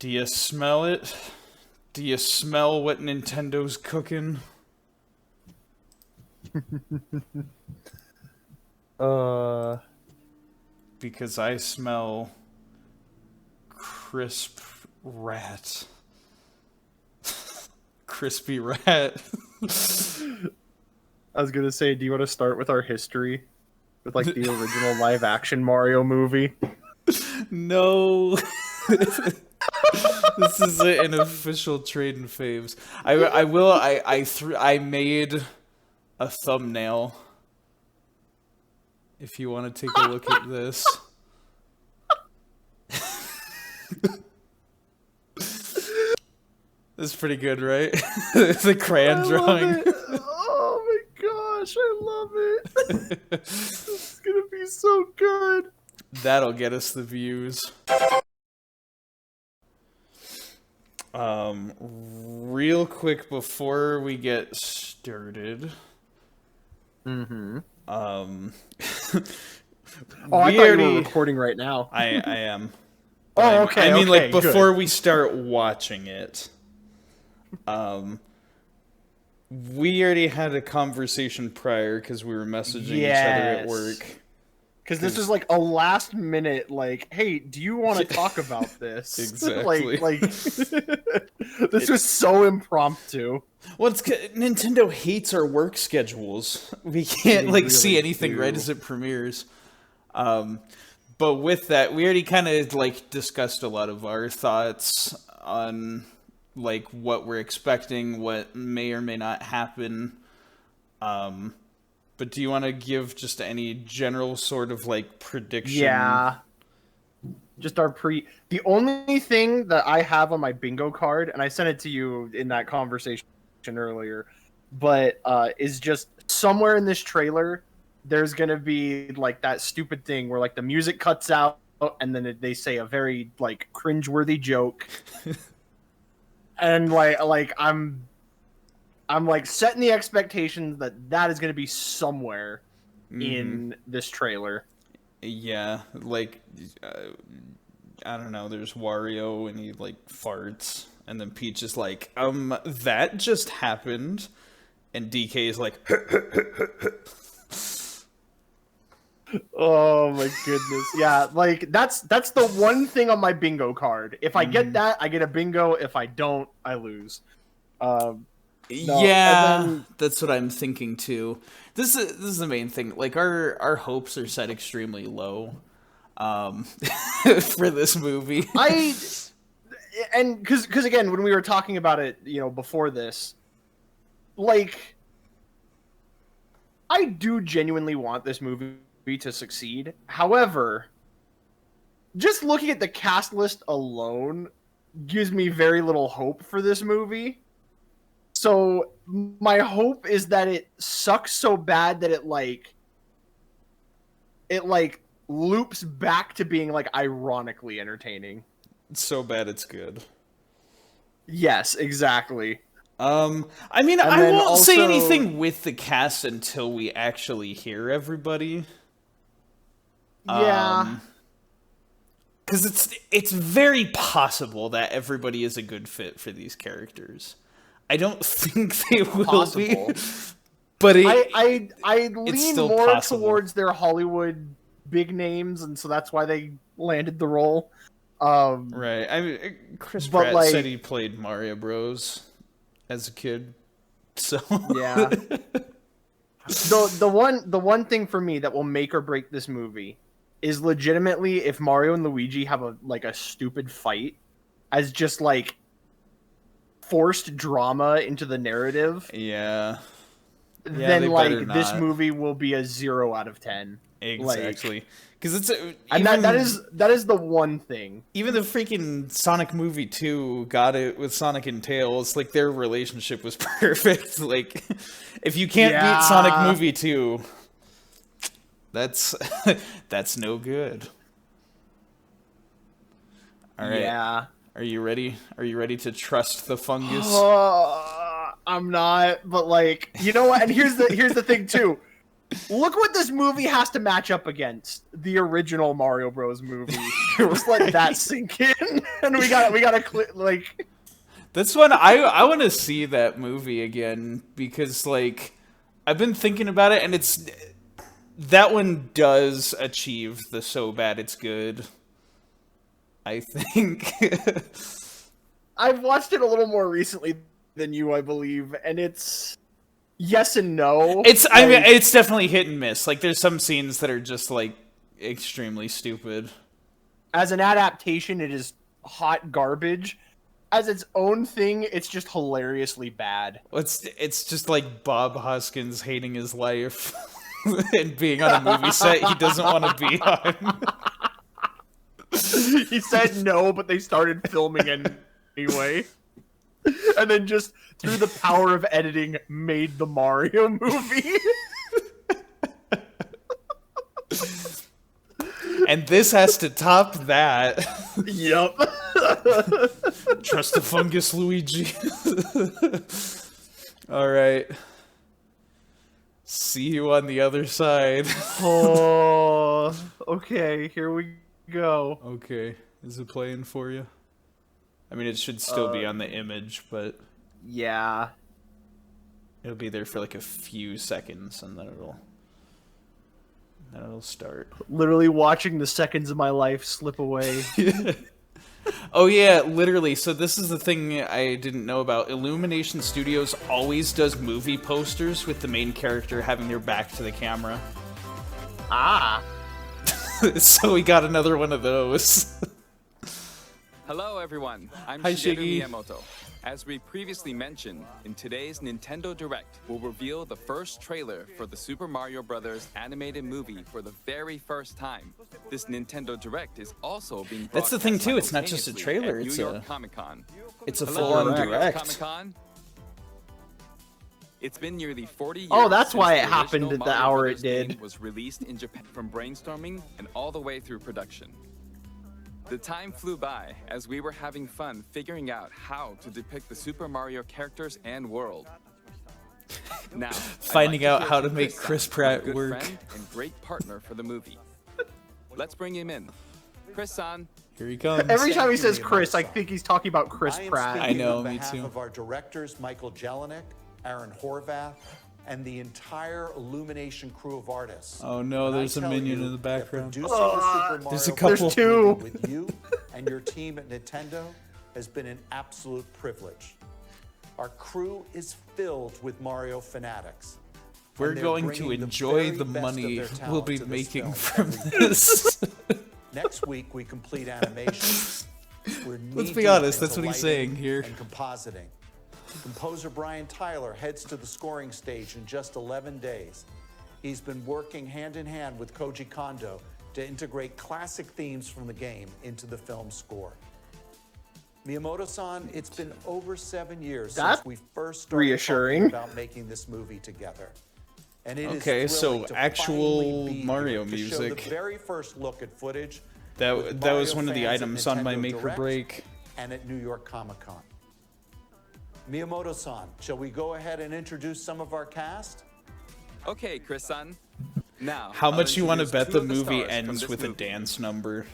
Do you smell it? Do you smell what Nintendo's cooking? Uh, Because I smell crisp rat. Crispy rat. I was gonna say, do you want to start with our history? With like the original live action Mario movie? No. This is an official Tradin faves. I made a thumbnail. If you want to take a look at this. That's pretty good, right? The crayon drawing. Oh my gosh, I love it. This is gonna be so good. That'll get us the views. Real quick before we get started. Mm-hmm. Oh, I thought you were recording right now. I am. Oh, okay. I mean, okay, like before good. we start watching it. We already had a conversation prior because we were messaging each other at work. Because this is like a last minute, like, hey, do you want to talk about this? Exactly. like this was so impromptu. Well, Nintendo hates our work schedules. We can't see anything right as it premieres. But with that, we already kind of discussed a lot of our thoughts on what we're expecting, what may or may not happen. But do you want to give just any general sort of prediction? Yeah. Just the only thing that I have on my bingo card, and I sent it to you in that conversation earlier, but is just somewhere in this trailer, there's going to be that stupid thing where the music cuts out and then they say a very cringeworthy joke. And I'm setting the expectation that is going to be somewhere in this trailer. Yeah, I don't know, there's Wario and he farts and then Peach is that just happened, and DK is like oh my goodness. Yeah, that's the one thing on my bingo card. If I get that, I get a bingo. If I don't, I lose. Yeah, that's what I'm thinking too. This is the main thing. Our hopes are set extremely low for this movie. And because again, when we were talking about it, before this, I do genuinely want this movie to succeed. However, just looking at the cast list alone gives me very little hope for this movie. So my hope is that it sucks so bad that it loops back to being ironically entertaining. It's so bad it's good. Yes, exactly. I mean, I won't say anything with the cast until we actually hear everybody. Yeah. Because it's very possible that everybody is a good fit for these characters. I don't think they will be, but I lean more possible towards their Hollywood big names, and so that's why they landed the role. Right. I mean, Chris Pratt said he played Mario Bros. As a kid, so yeah. The one thing for me that will make or break this movie is legitimately if Mario and Luigi have a stupid fight as just forced drama into the narrative. Yeah. Then this movie will be a 0 out of 10. Exactly. Because that is the one thing. Even the freaking Sonic movie 2 got it with Sonic and Tails. Their relationship was perfect. If you can't beat Sonic movie 2, that's no good. All right. Yeah. Are you ready? Are you ready to trust the fungus? I'm not, but you know what? And here's the thing too. Look what this movie has to match up against: the original Mario Bros. Movie. Just let that sink in, and we gotta like. This one, I want to see that movie again because, like, I've been thinking about it, and that one does achieve the so bad it's good. I think. I've watched it a little more recently than you, I believe, and it's yes and no. I mean, it's definitely hit and miss. Like, there's some scenes that are just like extremely stupid. As an adaptation, it is hot garbage. As its own thing, it's just hilariously bad. It's just like Bob Hoskins hating his life and being on a movie set he doesn't want to be on. He said no, but they started filming anyway. And then just through the power of editing, made the Mario movie. And this has to top that. Yep. Trust the fungus, Luigi. All right. See you on the other side. Oh, okay. Here we go. Okay. Is it playing for you? I mean, it should still be on the image, but Yeah. it'll be there for like a few seconds, and then it'll start. Literally watching the seconds of my life slip away. Oh yeah, literally. So this is the thing I didn't know about. Illumination Studios always does movie posters with the main character having their back to the camera. Ah. So we got another one of those. Hello everyone, I'm Hi, Shigeru Shiggy. Miyamoto. As we previously mentioned, in today's Nintendo Direct, we'll reveal the first trailer for the Super Mario Bros. Animated movie for the very first time. This Nintendo Direct is also being That's the thing, too, it's not just a simultaneously trailer, at it's New a- York Comic-Con. It's a Hello, full-on New York direct. Comic-Con. It's been nearly 40 years. Oh, that's since why the it happened original at the Mario hour Brothers it did. game was released in Japan, from brainstorming and all the way through production. The time flew by as we were having fun figuring out how to depict the Super Mario characters and world. Now, Finding out how to make Chris Pratt my good work. friend and great partner for the movie. Let's bring him in. Chris-san. Here he comes. Every time he says Chris, I think he's talking about Chris Pratt. I know, on me behalf too. of our directors, Michael Jelinek, Aaron Horvath, and the entire Illumination crew of artists. Oh no, And I there's a tell minion you in the that background. producing the Super There's a Mario couple. There's two. with you and your team at Nintendo has been an absolute privilege. Our crew is filled with Mario fanatics. We're and they're going to bringing the enjoy very the best of money their we'll talent be to this making film from every year. this. Next week, we complete animation. We're Let's be knee-deep honest, that's into what he's lighting saying here. And compositing. Composer Brian Tyler heads to the scoring stage in just 11 days. He's been working hand in hand with Koji Kondo to integrate classic themes from the game into the film score. Miyamoto-san, it's been over 7 years That's since we first started reassuring. talking about making this movie together. And it is Okay, so thrilling to actual finally be Mario here to show music. the very first look at footage That with was Mario one of the fans at items on my Nintendo make or Direct break. and at New York Comic Con. Miyamoto-san, shall we go ahead and introduce some of our cast? Okay, Chris-san. Now, How I'll much you want to introduce bet two the of the movie stars from ends this with a movie. dance number?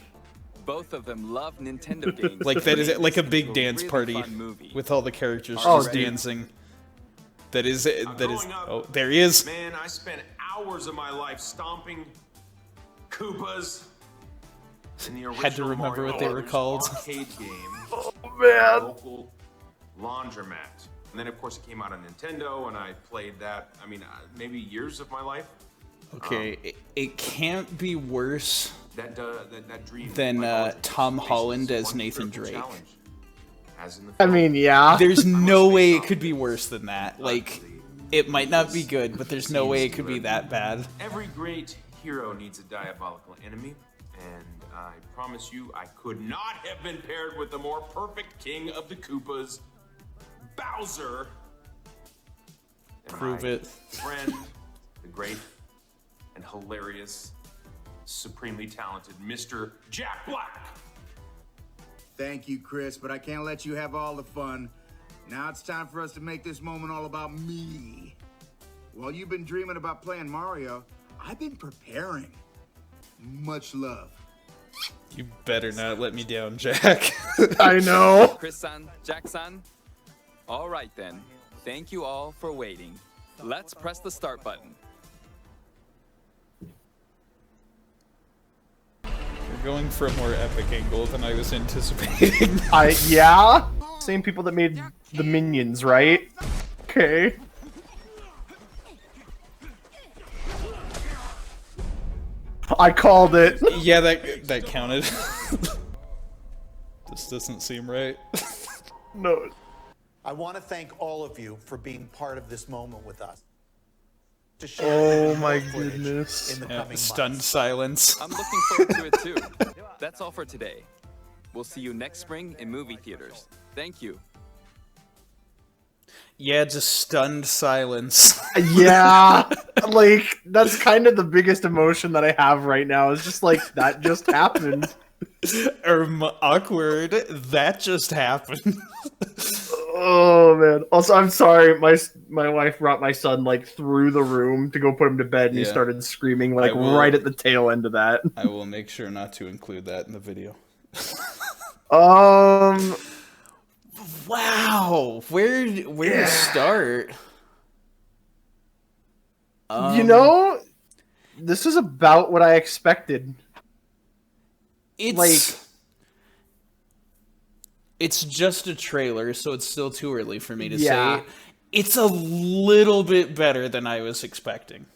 Both of them love Nintendo games. Like that is Making like a this big into dance really party fun movie. with all the characters Oh, just dude. dancing. That is. Growing up, Oh, there he is. Man, I spent hours of my life stomping Koopas in the original Had to remember Mario what they were Brothers called. arcade game. Oh, man. Local laundromat. And then, of course, it came out on Nintendo, and I played that. I mean, maybe years of my life. Okay, it can't be worse That dream. Than, like, always Tom faces Holland as one Nathan critical Drake. challenge, as in the I film. mean, yeah. There's no face way it off. could be worse than that. Like, it might not be good, but there's no way it could be that bad. Every great hero needs a diabolical enemy, and I promise you, I could not have been paired with the more perfect king of the Koopas, Bowser. And Prove my it. Friend, the great and hilarious, supremely talented Mr. Jack Black. Thank you, Chris, but I can't let you have all the fun. Now it's time for us to make this moment all about me. While you've been dreaming about playing Mario, I've been preparing. Much love. You better not let me down, Jack. I know. Chris-san, Jack-san. All right then. Thank you all for waiting. Let's press the start button. We're going for a more epic angle than I was anticipating. Yeah? Same people that made the Minions, right? Okay. I called it. Yeah, that counted. This doesn't seem right. No. I want to thank all of you for being part of this moment with us. To share Oh even more my footage goodness. in the Yeah, coming stunned months. silence. I'm looking forward to it too. That's all for today. We'll see you next spring in movie theaters. Thank you. Yeah, just stunned silence. Yeah. Like, that's kind of the biggest emotion that I have right now. Is just like, that just happened. Awkward. That just happened. Oh man. Also, I'm sorry. My wife brought my son like through the room to go put him to bed, and he Yeah. started screaming like I will- right at the tail end of that. I will make sure not to include that in the video. Wow, where to start? You know, this is about what I expected. It's just a trailer, so it's still too early for me to Yeah. say. It's a little bit better than I was expecting.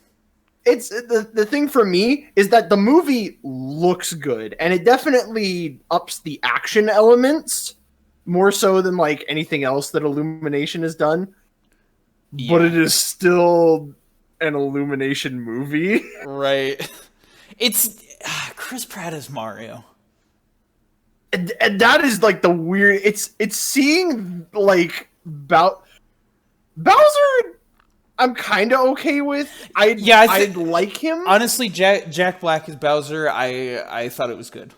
It's the thing for me is that the movie looks good, and it definitely ups the action elements more so than like anything else that Illumination has done. But it is still an Illumination movie. Right. It's Chris Pratt as Mario. And that is like the weird. It's seeing like Bowser. I'm kind of okay with. I'd like him. Honestly, Jack Black as Bowser. I thought it was good.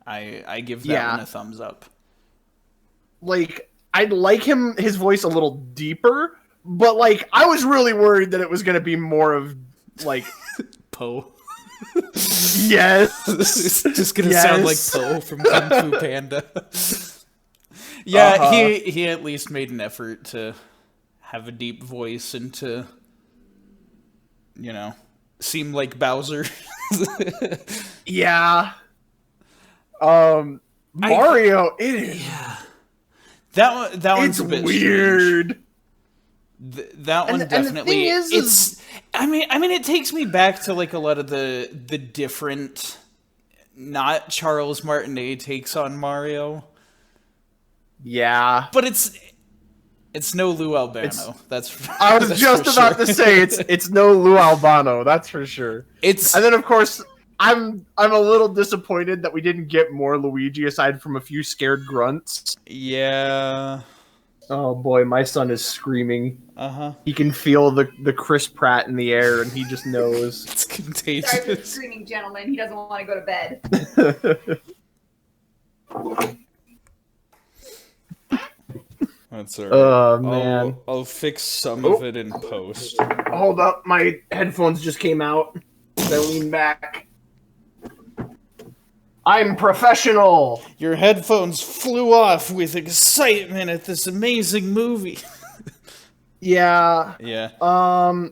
I give that one a thumbs up. Like, I'd like his voice a little deeper, but like I was really worried that it was gonna be more of like Poe. Yes. It's just gonna sound like Poe from Kung Fu Panda. Yeah, he at least made an effort to have a deep voice and to, you know, seem like Bowser. Yeah. Mario, it is. Yeah. That one's a bit weird. Strange. That one definitely. And the thing is, I mean, it takes me back to like a lot of the different, not Charles Martinet takes on Mario. Yeah, but it's no Lou Albano. I was just about to say it's no Lou Albano. That's for sure. And then of course I'm a little disappointed that we didn't get more Luigi aside from a few scared grunts. Yeah. Oh boy, my son is screaming. Uh-huh. He can feel the Chris Pratt in the air, and he just knows. It's contagious. Sorry for the screaming gentleman. He doesn't want to go to bed. That's alright. Oh man. I'll fix some of it in post. Hold up, my headphones just came out. I lean back. I'm professional. Your headphones flew off with excitement at this amazing movie. Yeah. Yeah.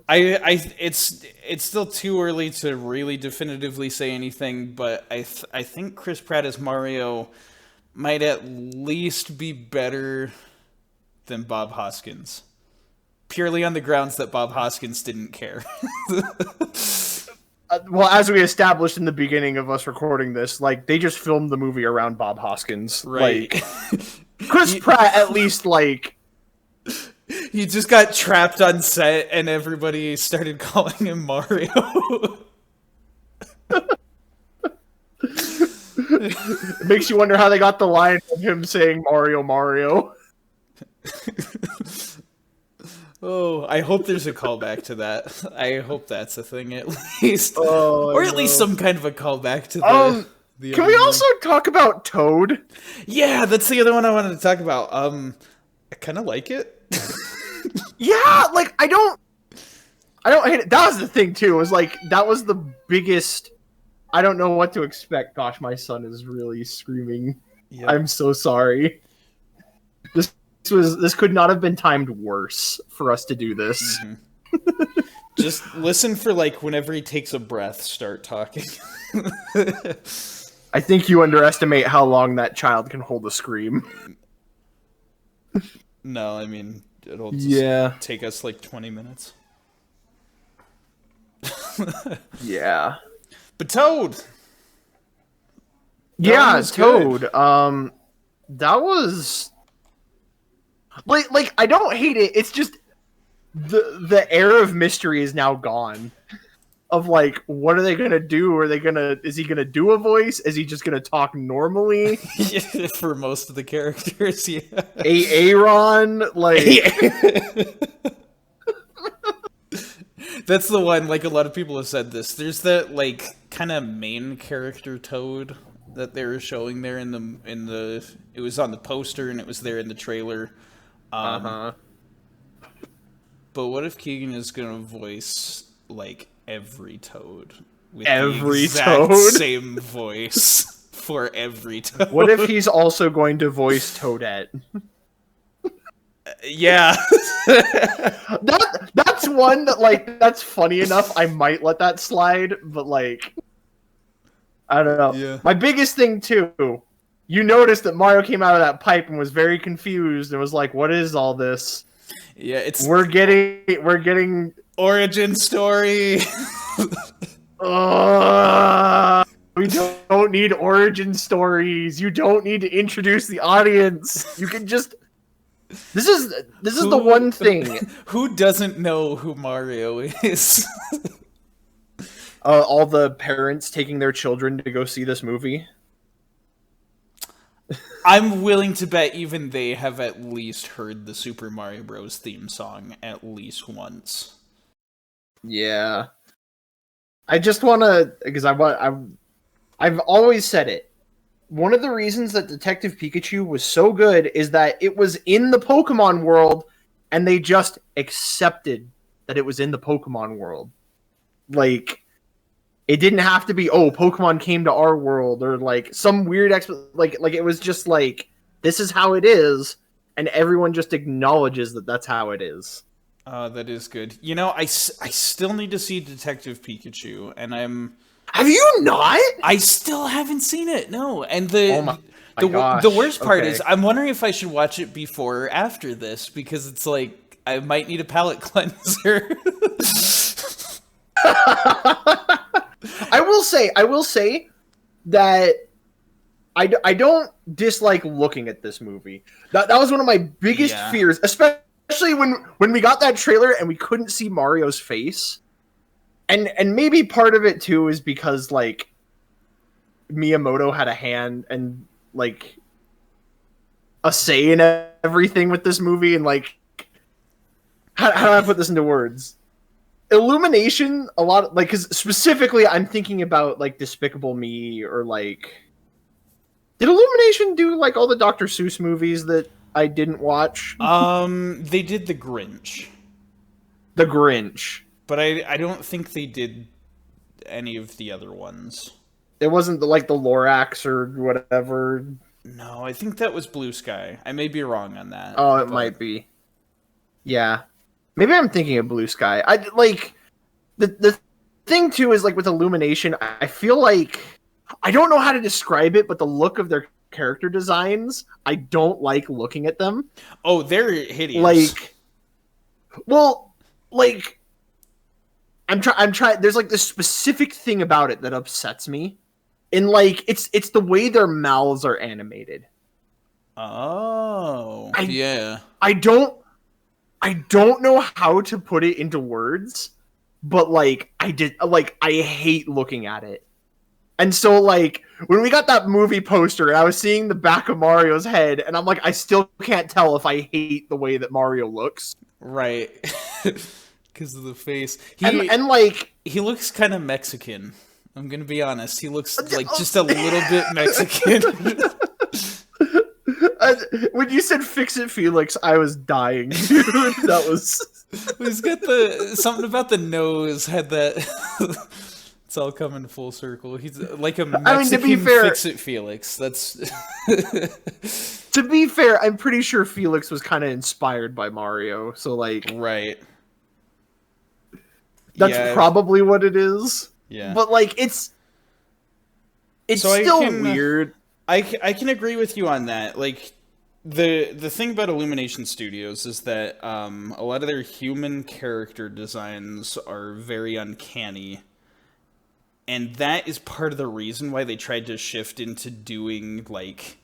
It's still too early to really definitively say anything, but I think Chris Pratt as Mario might at least be better than Bob Hoskins. Purely on the grounds that Bob Hoskins didn't care. Well, as we established in the beginning of us recording this, like, they just filmed the movie around Bob Hoskins. Right. Like, Chris Pratt, at least, like... He just got trapped on set and everybody started calling him Mario. It makes you wonder how they got the line of him saying Mario, Mario. Oh, I hope there's a callback to that. I hope that's a thing at least. Or at least some kind of a callback to the... Can we also talk about Toad? Yeah, that's the other one I wanted to talk about. I kind of like it. Yeah, like, I don't hate it. That was the thing, too, was like, that was the biggest I don't know what to expect. Gosh, my son is really screaming. Yep. I'm so sorry. This could not have been timed worse for us to do this. Mm-hmm. Just listen for like whenever he takes a breath, start talking. I think you underestimate how long that child can hold a scream. No, I mean it'll just take us like 20 minutes. Yeah. But Toad. Yeah, was Toad. good. That was like I don't hate it. It's just the air of mystery is now gone. Of like, what are they gonna do? Is he gonna do a voice? Is he just gonna talk normally? Yeah, for most of the characters, yeah. Aaron, like that's the one. Like a lot of people have said this. There's that like kind of main character Toad that they were showing there in the. It was on the poster and it was there in the trailer. But what if Keegan is gonna voice like every Toad with every the exact Toad? same voice for every Toad? What if he's also going to voice Toadette? Yeah. That's one that like that's funny enough. I might let that slide, but like I don't know. Yeah. My biggest thing too, you noticed that Mario came out of that pipe and was very confused and was like, "What is all this?" Yeah, it's we're getting origin story. We don't need origin stories. You don't need to introduce the audience. You can just. This is the one thing. Who doesn't know who Mario is? All the parents taking their children to go see this movie. I'm willing to bet even they have at least heard the Super Mario Bros. Theme song at least once. Yeah. I just want to, because I've always said it. One of the reasons that Detective Pikachu was so good is that it was in the Pokemon world, and they just accepted that it was in the Pokemon world. Like, it didn't have to be, oh, Pokemon came to our world, or like some weird like it was just like, this is how it is, and everyone just acknowledges that that's how it is. That is good. You know, I still need to see Detective Pikachu, and Have you not? I still haven't seen it. No, and the worst part is I'm wondering if I should watch it before or after this, because it's like I might need a palate cleanser. I will say that I don't dislike looking at this movie. That was one of my biggest fears, especially when we got that trailer and we couldn't see Mario's face. And maybe part of it too is because like Miyamoto had a hand and like a say in everything with this movie, and like how do I put this into words? Illumination, a lot, like, because specifically I'm thinking about like Despicable Me, or like, did Illumination do like all the Dr. Seuss movies that I didn't watch? They did The Grinch. The Grinch. But I don't think they did any of the other ones. It wasn't the Lorax or whatever. No, I think that was Blue Sky. I may be wrong on that. Oh, it might be. Yeah. Maybe I'm thinking of Blue Sky. I like the thing too is like with Illumination, I feel like I don't know how to describe it, but the look of their character designs, I don't like looking at them. Oh, they're hideous. Like, well, like I'm trying. There's like this specific thing about it that upsets me, and like it's the way their mouths are animated. Oh, yeah. I don't know how to put it into words, but like I hate looking at it. And so like when we got that movie poster and I was seeing the back of Mario's head, and I'm like, I still can't tell if I hate the way that Mario looks. Right. Because of the face. And like he looks kind of Mexican. I'm gonna be honest. He looks like just a little bit Mexican. When you said "fix it, Felix," I was dying, dude. That was. He's got something about the nose had that. It's all coming full circle. He's like a Mexican I mean, to be fair, Fix-It Felix. That's to be fair, I'm pretty sure Felix was kind of inspired by Mario. So like, right. that's probably what it is. Yeah. But like, it's So still weird. I can agree with you on that. Like, the thing about Illumination Studios is that a lot of their human character designs are very uncanny. And that is part of the reason why they tried to shift into doing, like,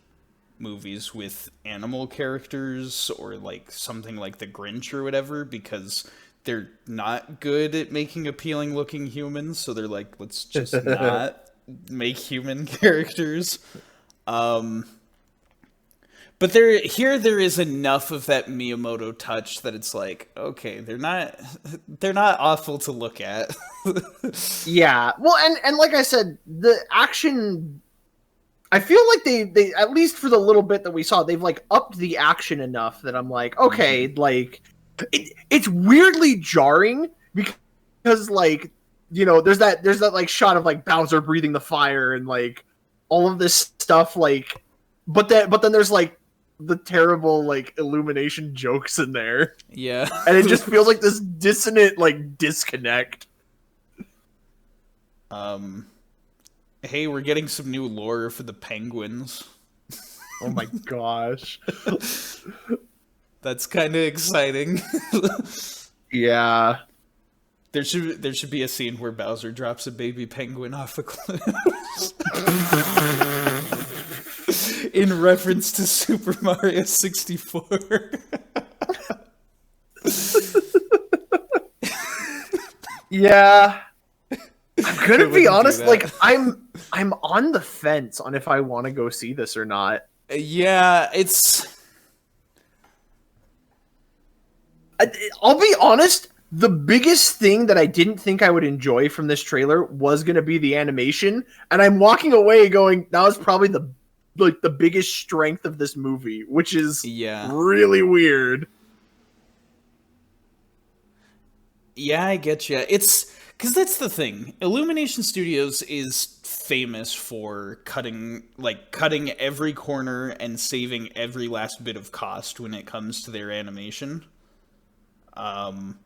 movies with animal characters or, like, something like The Grinch or whatever, because they're not good at making appealing-looking humans, so they're like, let's just not make human characters. But there is enough of that Miyamoto touch that it's like, okay, they're not awful to look at. Yeah. Well, and like I said, the action, I feel like they at least for the little bit that we saw, they've like upped the action enough that I'm like, okay, like it's weirdly jarring because like, you know, there's that like shot of like Bowser breathing the fire and like all of this stuff, like, but then there's like the terrible like Illumination jokes in there. Yeah. And it just feels like this dissonant like disconnect. Hey, we're getting some new lore for the penguins. Oh my gosh. That's kind of exciting. Yeah. There should be a scene where Bowser drops a baby penguin off a cliff. In reference to Super Mario 64. Yeah. I'm gonna be honest, that. like I'm on the fence on if I want to go see this or not. Yeah, it's... I'll be honest, the biggest thing that I didn't think I would enjoy from this trailer was gonna be the animation, and I'm walking away going, that was probably the biggest strength of this movie, which is really weird. Yeah, I get you. It's because that's the thing. Illumination Studios is famous for cutting every corner and saving every last bit of cost when it comes to their animation. But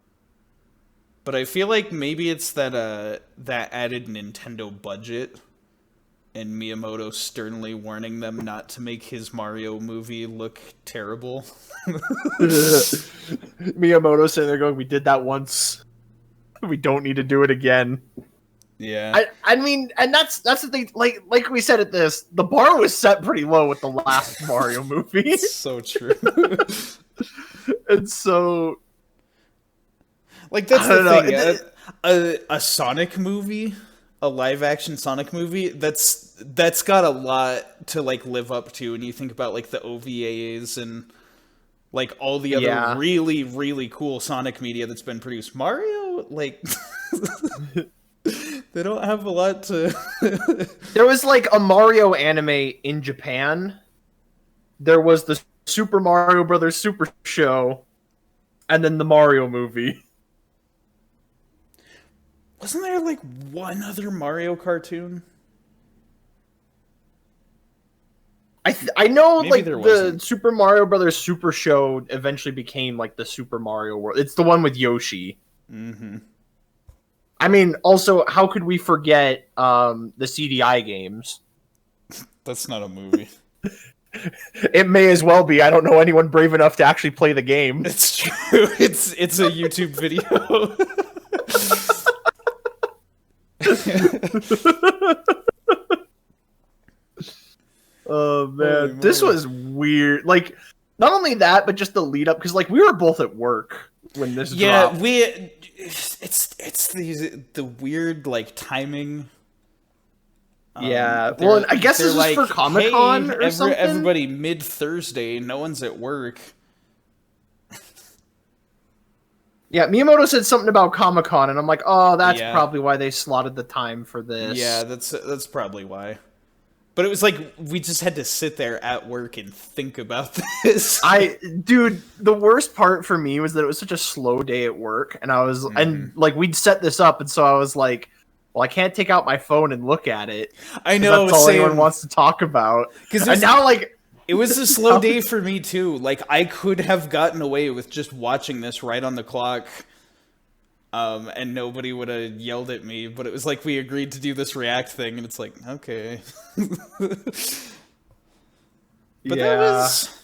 I feel like maybe it's that added Nintendo budget and Miyamoto sternly warning them not to make his Mario movie look terrible. Miyamoto sitting there going, we did that once. We don't need to do it again. Yeah. I mean, and that's the thing, like we said at this, the bar was set pretty low with the last Mario movie. It's so true. And so... Like, that's the thing. A Sonic movie, a live-action Sonic movie, that's got a lot to, like, live up to. And you think about, like, the OVAs and, like, all the other really, really cool Sonic media that's been produced. Mario, like, they don't have a lot to... There was, like, a Mario anime in Japan. There was the Super Mario Brothers Super Show, and then the Mario movie. Wasn't there, like, one other Mario cartoon? I know, Maybe like, there the wasn't. Super Mario Brothers Super Show eventually became, like, the Super Mario World. It's the one with Yoshi. Mm-hmm. I mean, also, how could we forget the CDI games? That's not a movie. It may as well be. I don't know anyone brave enough to actually play the game. It's true. It's a YouTube video. Oh man, this was weird. Like, not only that, but just the lead up, because like we were both at work when this dropped. It's the weird like timing. Yeah, well, I guess this was for Comic-Con or something. Everybody mid Thursday, no one's at work. Yeah, Miyamoto said something about Comic-Con, and I'm like, oh, that's probably why they slotted the time for this. Yeah, that's probably why. But it was like we just had to sit there at work and think about this. Dude, the worst part for me was that it was such a slow day at work, and I was and like we'd set this up, and so I was like, well, I can't take out my phone and look at it. I know, that's all same. anyone wants to talk about. 'Cause And now, like, it was a slow day for me too. Like, I could have gotten away with just watching this right on the clock, and nobody would have yelled at me. But it was like we agreed to do this react thing, and it's like, okay. But that was...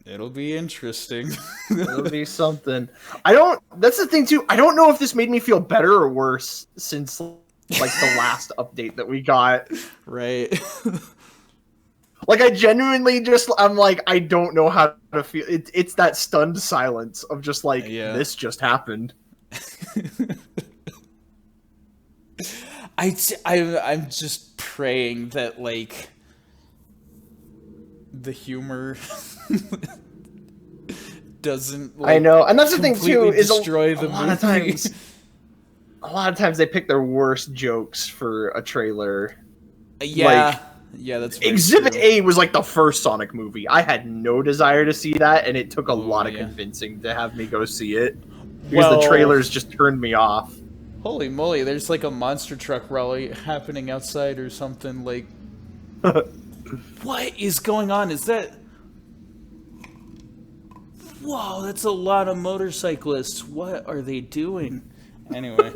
It'll be interesting. It'll be something. That's the thing too. I don't know if this made me feel better or worse since like the last update that we got. Right. Like I genuinely I'm like, I don't know how to feel. It's that stunned silence of just like, this just happened. I'm just praying that like the humor doesn't like, I know, and that's the thing too, is destroy the lot of times a lot of times they pick their worst jokes for a trailer. Yeah, that's Exhibit true. A was like the first Sonic movie. I had no desire to see that, and it took a lot of convincing to have me go see it because the trailers just turned me off. Holy moly, there's like a monster truck rally happening outside or something, like... What is going on? Is that... Whoa, that's a lot of motorcyclists. What are they doing? Anyway.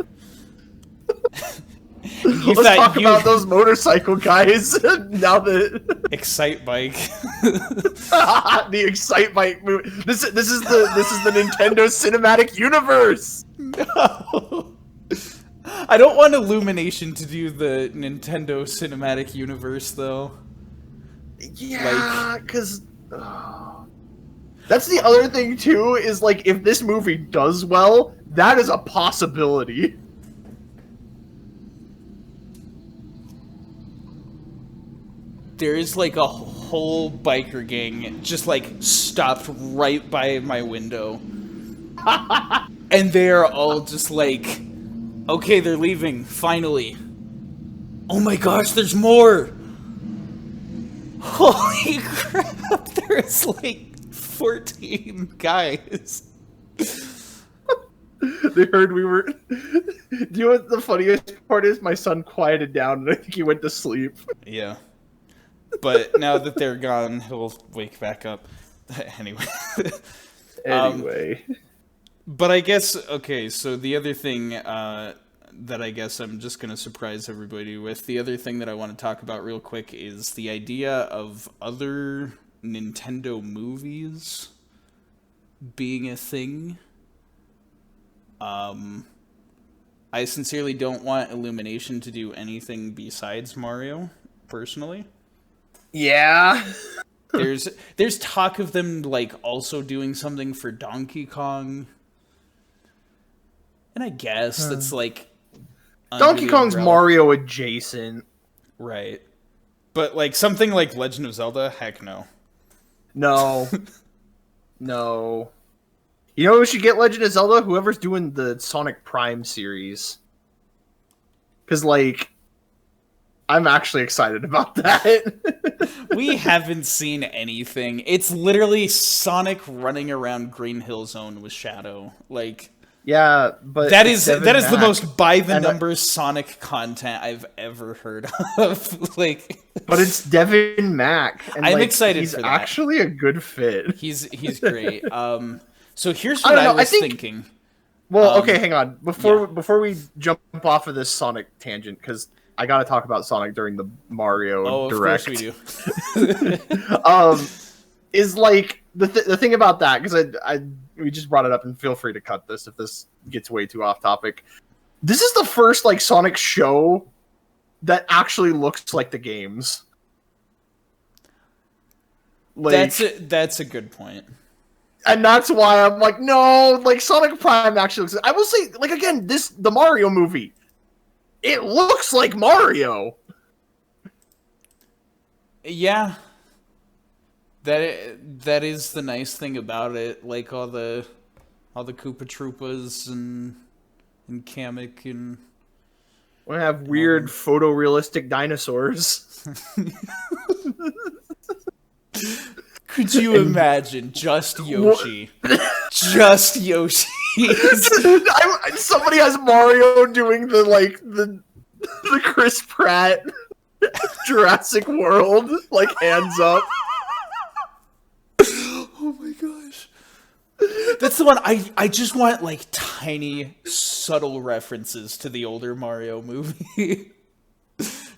Let's talk about those motorcycle guys now that... Excite Bike. The Excite Bike movie. This is the Nintendo Cinematic Universe. No. I don't want Illumination to do the Nintendo Cinematic Universe, though. Yeah, because... That's the other thing, too, is, like, if this movie does well, that is a possibility. There is, like, a whole biker gang just, like, stopped right by my window. And they're all just like, okay, they're leaving, finally. Oh my gosh, there's more! Holy crap, there's, like, 14 guys. They heard we were... Do you know what the funniest part is? My son quieted down and I think he went to sleep. Yeah. But now that they're gone, he'll wake back up. Anyway. Anyway. But I guess, okay, so the other thing that I guess I'm just going to surprise everybody with, the other thing that I want to talk about real quick is the idea of other Nintendo movies being a thing. I sincerely don't want Illumination to do anything besides Mario, personally. Yeah. There's talk of them like also doing something for Donkey Kong. And I guess that's like Donkey Kong's Mario adjacent. Right. But like something like Legend of Zelda, heck no. No. No. You know who should get Legend of Zelda? Whoever's doing the Sonic Prime series. Because, like, I'm actually excited about that. We haven't seen anything. It's literally Sonic running around Green Hill Zone with Shadow. Like, yeah, but that is the most by the numbers Sonic content I've ever heard of. Like, but it's Devin Mack. And I'm excited he's for that. Actually a good fit. He's great. So here's what I was thinking. Well, okay, hang on. Before we jump off of this Sonic tangent, because I got to talk about Sonic during the Mario Direct. Of course we do. Is like the thing about that, because we just brought it up, and feel free to cut this if this gets way too off topic. This is the first like Sonic show that actually looks like the games. Like, that's a good point. And that's why I'm like, no, like Sonic Prime actually looks. I will say, like again, the Mario movie, it looks like Mario. Yeah, that is the nice thing about it. Like all the Koopa Troopas and Kamek and we have weird photorealistic dinosaurs. Could you imagine just Yoshi? Just Yoshi. Somebody has Mario doing the Chris Pratt Jurassic World, like hands up. Oh my gosh. That's the one I just want like tiny subtle references to the older Mario movie.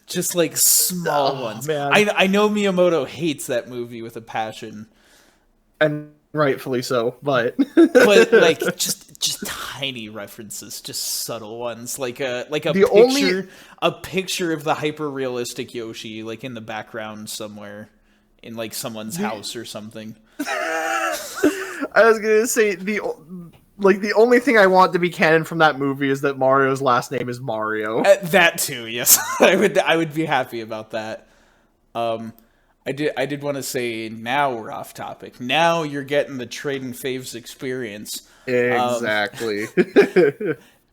Just like small ones. Man. I know Miyamoto hates that movie with a passion. And rightfully so, but like just tiny references, just subtle ones, like a picture of the hyper realistic Yoshi like in the background somewhere in like someone's house or something. I was gonna say the only thing I want to be canon from that movie is that Mario's last name is Mario. That too, yes. I would be happy about that. I did want to say, now we're off topic. Now you're getting the Tradin Faves experience. Exactly.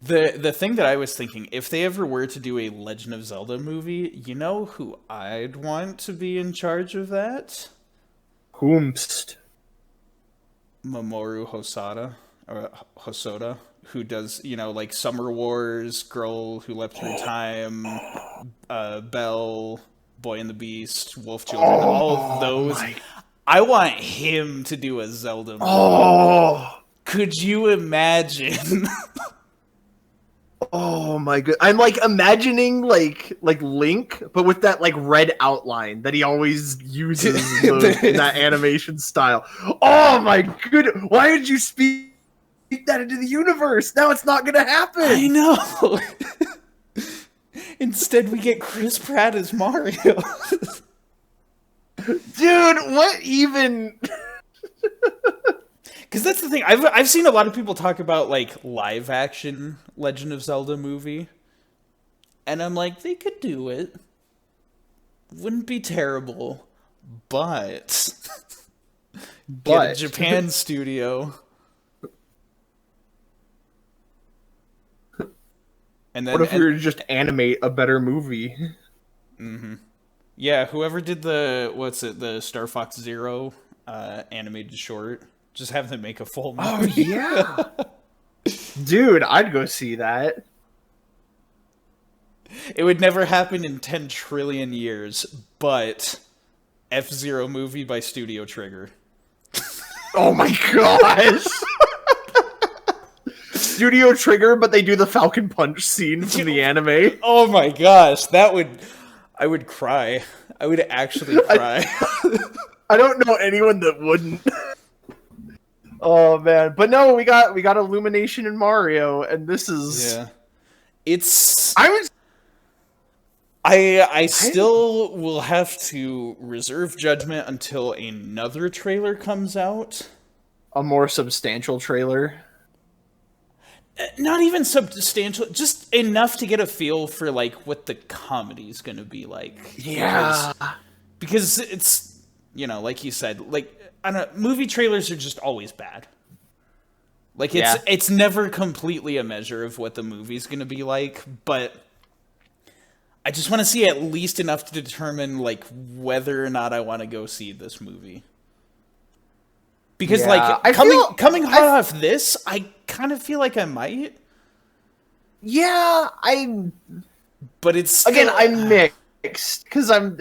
The thing that I was thinking, if they ever were to do a Legend of Zelda movie, you know who I'd want to be in charge of that? Whomst? Mamoru Hosoda, who does, like Summer Wars, Girl Who Leapt Through Time, Belle, Boy and the Beast, Wolf Children, all of those. I want him to do a Zelda movie. Oh, could you imagine? Oh my god! I'm like imagining like Link, but with that like red outline that he always uses in that animation style. Oh my goodness! Why did you speak that into the universe? Now it's not gonna happen. I know. Instead, we get Chris Pratt as Mario. Dude, what even? Because that's the thing. I've seen a lot of people talk about like live action Legend of Zelda movie, and I'm like, they could do it. Wouldn't be terrible, but get a Japan studio. And then, what if we were to just animate a better movie? Mm-hmm. Yeah, whoever did the Star Fox Zero animated short. Just have them make a full movie. Oh, yeah. Dude, I'd go see that. It would never happen in 10 trillion years, but F-Zero movie by Studio Trigger. Oh my gosh! Studio Trigger, but they do the Falcon Punch scene from the anime. Oh my gosh, I would cry. I would actually cry. I don't know anyone that wouldn't. Oh man, but no, we got Illumination in Mario, and this is It's I still will have to reserve judgment until another trailer comes out. A more substantial trailer. Not even substantial, just enough to get a feel for like what the comedy's gonna be like. Yeah, because it's like you said, like. I don't know, movie trailers are just always bad. Like it's never completely a measure of what the movie's going to be like, but I just want to see at least enough to determine like whether or not I want to go see this movie. Because coming hot off this, I kind of feel like I might. Yeah, but it's again, I'm mixed because I'm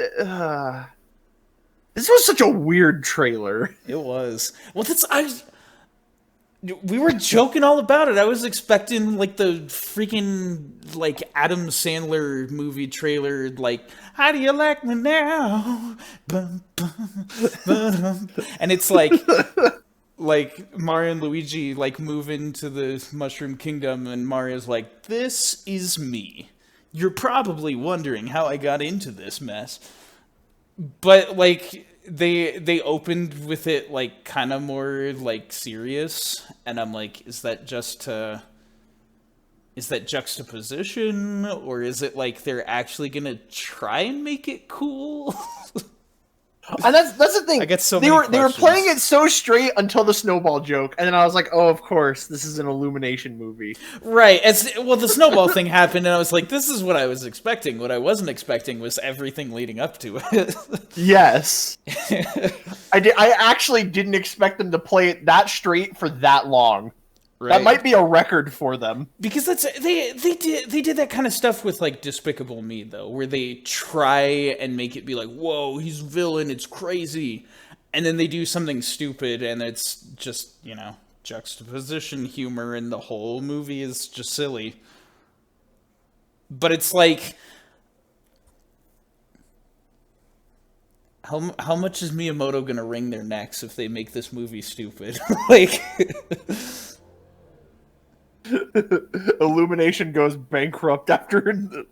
this was such a weird trailer. It was. Well, we were joking all about it. I was expecting like the freaking like Adam Sandler movie trailer, like "How do you like me now?" Bum, bum, ba-dum. And it's like Mario and Luigi like move into the Mushroom Kingdom, and Mario's like, "This is me. You're probably wondering how I got into this mess." But like they opened with it like kind of more like serious, and I'm like, is that juxtaposition, or is it like they're actually gonna try and make it cool? And that's the thing. I get so they many were playing it so straight until the snowball joke, and then I was like, oh, of course, this is an Illumination movie. Right. The snowball thing happened, and I was like, this is what I was expecting. What I wasn't expecting was everything leading up to it. Yes. I actually didn't expect them to play it that straight for that long. Right. That might be a record for them. Because they did that kind of stuff with like Despicable Me though, where they try and make it be like, whoa, he's a villain, it's crazy, and then they do something stupid, and it's just, you know, juxtaposition humor, and the whole movie is just silly. But it's like, how much is Miyamoto gonna wring their necks if they make this movie stupid? Like. Illumination goes bankrupt after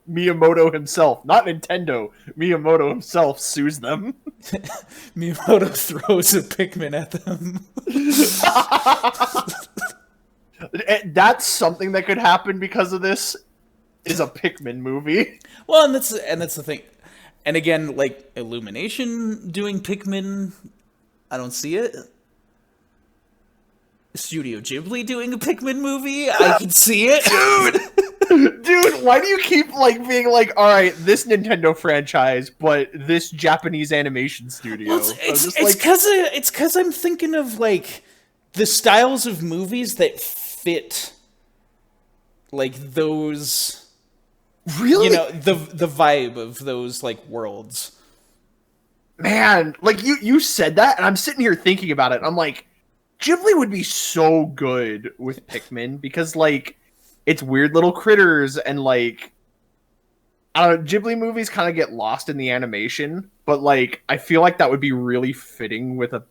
Miyamoto himself, not Nintendo, Miyamoto himself sues them. Miyamoto throws a Pikmin at them. That's something that could happen because of this, is a Pikmin movie. Well, and that's the thing. And again, like, Illumination doing Pikmin, I don't see it. Studio Ghibli doing a Pikmin movie, I can see it. Dude, why do you keep like being like, all right, this Nintendo franchise, but this Japanese animation studio? Well, it's because I'm thinking of like the styles of movies that fit like those, really, you know, the vibe of those like worlds. Man, like you said that, and I'm sitting here thinking about it. And I'm like, Ghibli would be so good with Pikmin because, like, it's weird little critters and, like, I don't know, Ghibli movies kind of get lost in the animation, but, like, I feel like that would be really fitting with a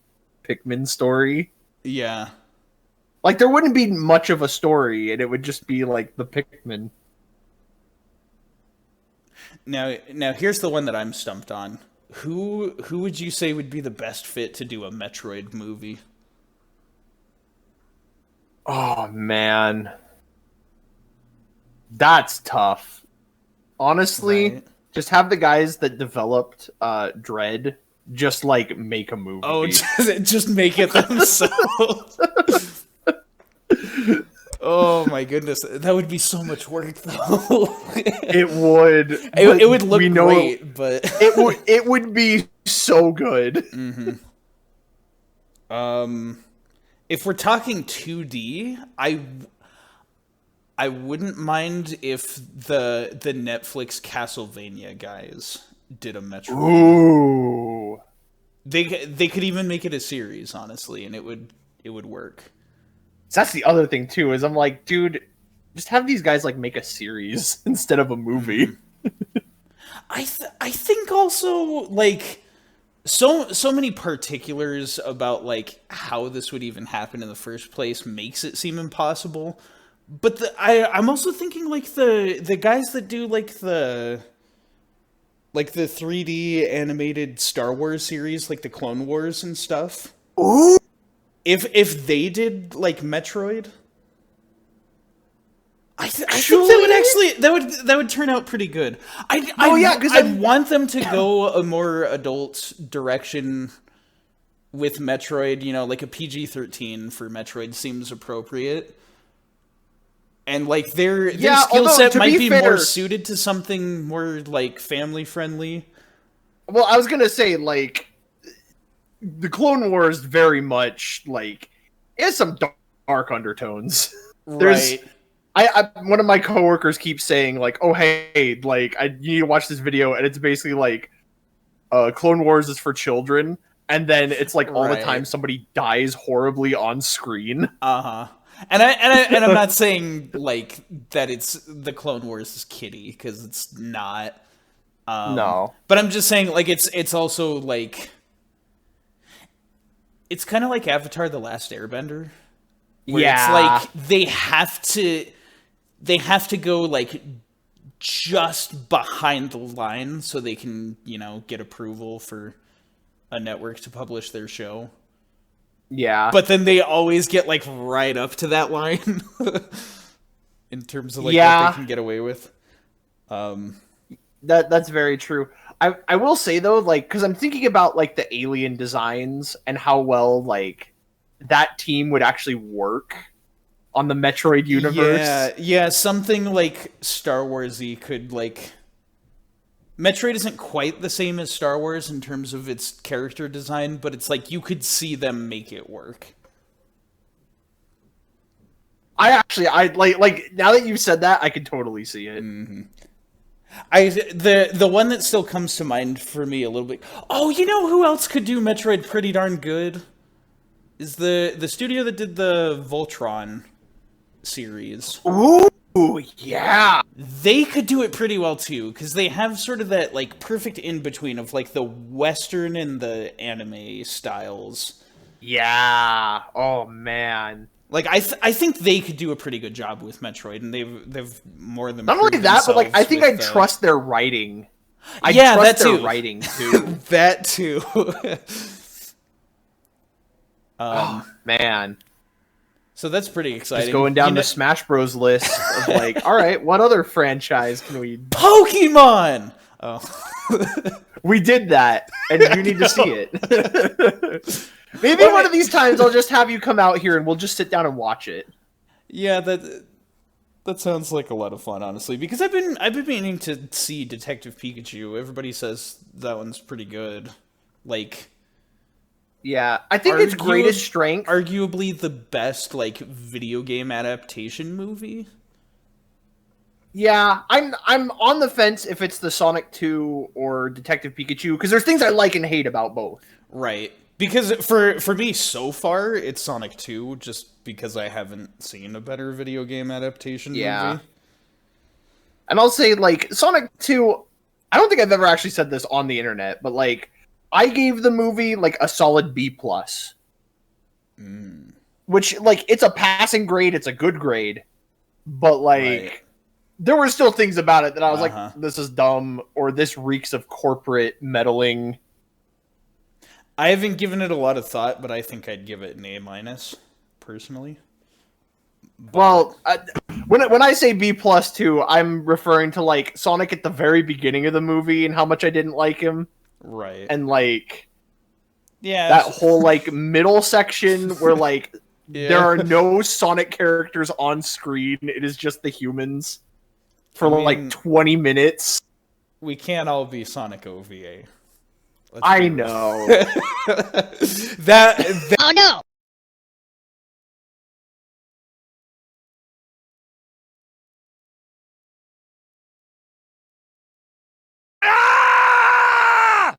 Pikmin story. Yeah. Like, there wouldn't be much of a story, and it would just be, like, the Pikmin. Now here's the one that I'm stumped on. Who would you say would be the best fit to do a Metroid movie? Oh, man. That's tough. Honestly, Right. just have the guys that developed Dread just, like, make a movie. Oh, just make it themselves. Oh, my goodness. That would be so much work, though. It would. It would look great, but... it would be so good. Mm-hmm. If we're talking 2D, I wouldn't mind if the Netflix Castlevania guys did a Metroid. Ooh. They could even make it a series, honestly, and it would work. So that's the other thing too, is I'm like, dude, just have these guys like make a series instead of a movie. I think also like so many particulars about like how this would even happen in the first place makes it seem impossible. But I'm also thinking like the guys that do like the 3D animated Star Wars series, like the Clone Wars and stuff. Ooh. If they did like Metroid, I think that would turn out pretty good. I want them to go a more adult direction with Metroid. You know, like a PG-13 for Metroid seems appropriate. And like their skill set might be more suited to something more like family friendly. Well, I was gonna say like the Clone Wars very much like it has some dark undertones. Right. I one of my coworkers keeps saying like, "Oh hey, like you need to watch this video," and it's basically like, Clone Wars is for children, and then it's like all the time somebody dies horribly on screen. Uh-huh. And I'm not saying like that it's the Clone Wars is kiddie, because it's not. No. But I'm just saying like it's also like it's kind of like Avatar: The Last Airbender. Where it's like they have to go like just behind the line so they can, you know, get approval for a network to publish their show. Yeah. But then they always get like right up to that line in terms of like what they can get away with. That's very true. I will say though, like, because I'm thinking about like the alien designs and how well like that team would actually work on the Metroid universe. Yeah, something like Star Wars-y could like. Metroid isn't quite the same as Star Wars in terms of its character design, but it's like you could see them make it work. I like now that you've said that, I could totally see it. The one that still comes to mind for me a little bit. Oh, you know who else could do Metroid pretty darn good? Is the studio that did the Voltron series. Ooh, yeah. They could do it pretty well too, because they have sort of that like perfect in between of like the Western and the anime styles. Yeah. Oh man. Like I think they could do a pretty good job with Metroid, and they've more than not only that, but like I think I trust their writing. I trust their writing too. That too. Oh man. So that's pretty exciting. Just going down the Smash Bros list of like, all right, what other franchise can we? Pokemon. Oh, we did that, and you need to see it. Maybe one of these times I'll just have you come out here and we'll just sit down and watch it. Yeah, that sounds like a lot of fun, honestly. Because I've been meaning to see Detective Pikachu. Everybody says that one's pretty good. Like, yeah, I think its greatest strength, arguably the best like video game adaptation movie. Yeah, I'm on the fence if it's the Sonic 2 or Detective Pikachu, because there's things I like and hate about both. Right. Because for me, so far, it's Sonic 2, just because I haven't seen a better video game adaptation movie. And I'll say, like, Sonic 2, I don't think I've ever actually said this on the internet, but, like, I gave the movie, like, a solid B+. Which, like, it's a passing grade, it's a good grade, but, like, there were still things about it that I was like, this is dumb, or this reeks of corporate meddling. I haven't given it a lot of thought, but I think I'd give it an A-, personally. But... Well, when I say B+ too, I'm referring to like Sonic at the very beginning of the movie and how much I didn't like him. Right. And like, yeah, that whole like middle section where like there are no Sonic characters on screen. It is just the humans for like 20 minutes. We can't all be Sonic OVA. I know. that. Oh no!